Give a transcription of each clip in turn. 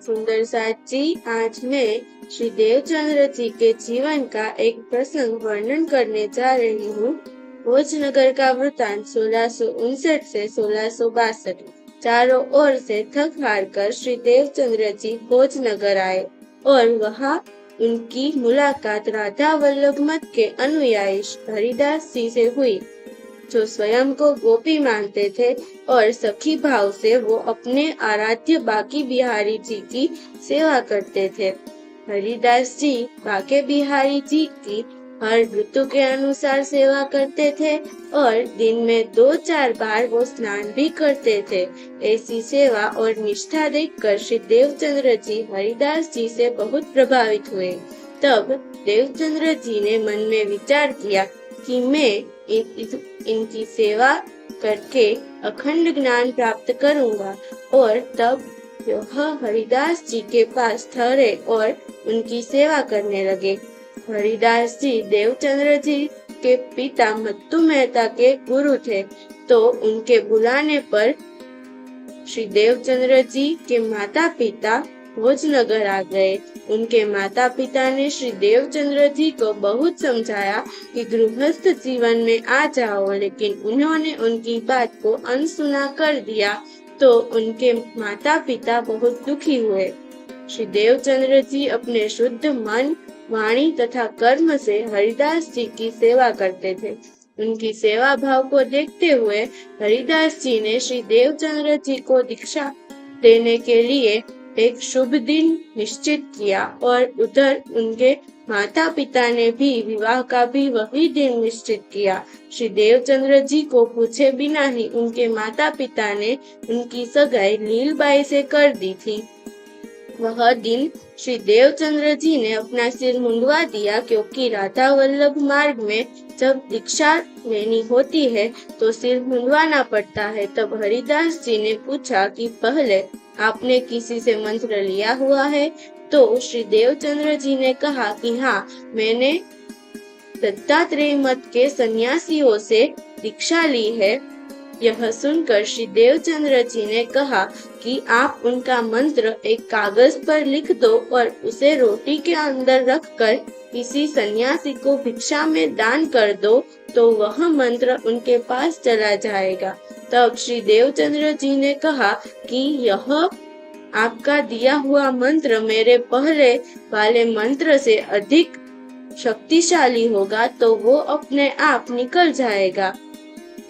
सुंदर साथ जी, आज मैं श्री देवचंद्र जी के जीवन का एक प्रसंग वर्णन करने जा रही हूँ। भोजनगर का वृतांत 1659 से 1662। चारों ओर से थक हार कर श्री देवचंद्र जी भोजनगर आए और वहाँ उनकी मुलाकात राधा वल्लभ मत के अनुयायी हरिदास जी से हुई, जो स्वयं को गोपी मानते थे और सखी भाव से वो अपने आराध्य बांके बिहारी जी की सेवा करते थे। हरिदास जी बांके बिहारी जी की हर ऋतु के अनुसार सेवा करते थे और दिन में 2-4 बार वो स्नान भी करते थे। ऐसी सेवा और निष्ठा देखकर श्री देवचंद्र जी हरिदास जी से बहुत प्रभावित हुए। तब देवचंद्र जी ने मन में विचार किया कि मैं इनकी सेवा करके अखंड ज्ञान प्राप्त करूंगा, और तब यह हरिदास जी के पास ठहरे और उनकी सेवा करने लगे। हरिदास जी देवचंद्र जी के पिता मत्तू मेहता के गुरु थे, तो उनके बुलाने पर श्री देवचंद्र जी के माता पिता भोजनगर आ गए। उनके माता पिता ने श्री देवचंद्र जी को बहुत समझाया कि गृहस्थ जीवन में आ जाओ, लेकिन उन्होंने उनकी बात को अनसुना कर दिया, तो उनके माता पिता बहुत दुखी हुए। श्री देवचंद्र जी अपने शुद्ध मन, वाणी तथा कर्म से हरिदास जी की सेवा करते थे। उनकी सेवा भाव को देखते हुए हरिदास जी ने श्री देवचंद्र जी को दीक्षा देने के लिए एक शुभ दिन निश्चित किया, और उधर उनके माता पिता ने भी विवाह का भी वही दिन निश्चित किया। श्री देवचंद्र जी को पूछे बिना ही उनके माता पिता ने उनकी सगाई लीलबाई से कर दी थी। वह दिन श्री देवचंद्र जी ने अपना सिर मुंडवा दिया, क्योंकि राधा वल्लभ मार्ग में जब दीक्षा लेनी होती है तो सिर मुंडवाना पड़ता है। तब हरिदास जी ने पूछा कि पहले आपने किसी से मंत्र लिया हुआ है? तो श्री देवचंद्र जी ने कहा कि हाँ, मैंने दत्तात्रेय मत के सन्यासियों से दीक्षा ली है। यह सुनकर श्री देवचंद्र जी ने कहा कि आप उनका मंत्र एक कागज पर लिख दो और उसे रोटी के अंदर रखकर किसी सन्यासी को भिक्षा में दान कर दो, तो वह मंत्र उनके पास चला जाएगा। तब श्री देवचंद्र जी ने कहा कि यह आपका दिया हुआ मंत्र मेरे पहले वाले मंत्र से अधिक शक्तिशाली होगा, तो वो अपने आप निकल जाएगा।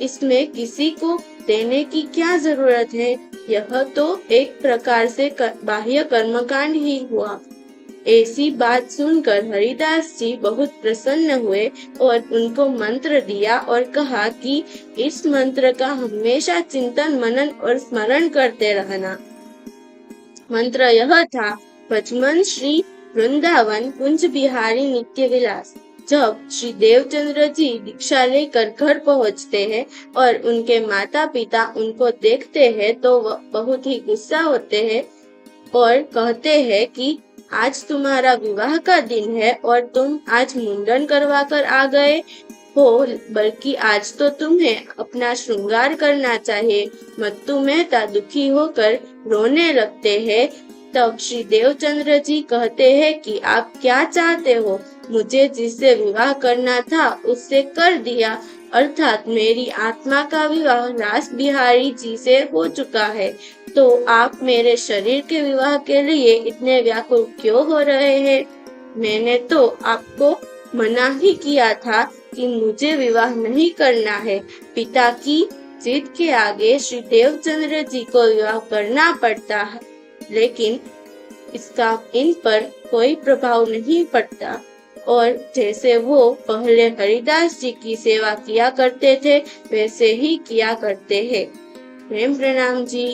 इसमें किसी को देने की क्या जरूरत है? यह तो एक प्रकार से बाह्य कर्मकांड ही हुआ। ऐसी बात सुनकर हरिदास जी बहुत प्रसन्न हुए और उनको मंत्र दिया और कहा कि इस मंत्र का हमेशा चिंतन मनन और स्मरण करते रहना। मंत्र यह था, भजमन श्री वृंदावन कुंज बिहारी नित्य विलास। जब श्री देवचंद्र जी दीक्षा लेकर घर पहुँचते हैं और उनके माता पिता उनको देखते हैं, तो वह बहुत ही गुस्सा होते हैं और कहते हैं कि आज तुम्हारा विवाह का दिन है और तुम आज मुंडन करवा कर आ गए हो, बल्कि आज तो तुम्हें अपना श्रृंगार करना चाहिए। मत्तू मेहता दुखी होकर रोने लगते हैं। तब श्री देवचंद्र जी कहते हैं कि आप क्या चाहते हो? मुझे जिससे विवाह करना था उससे कर दिया, अर्थात मेरी आत्मा का विवाह रास बिहारी जी से हो चुका है, तो आप मेरे शरीर के विवाह के लिए इतने व्याकुल क्यों हो रहे हैं? मैंने तो आपको मना ही किया था कि मुझे विवाह नहीं करना है। पिता की जिद के आगे श्री देवचंद्र जी को विवाह करना पड़ता है, लेकिन इसका इन पर कोई प्रभाव नहीं पड़ता, और जैसे वो पहले हरिदास जी की सेवा किया करते थे वैसे ही किया करते हैं। प्रेम प्रणाम जी।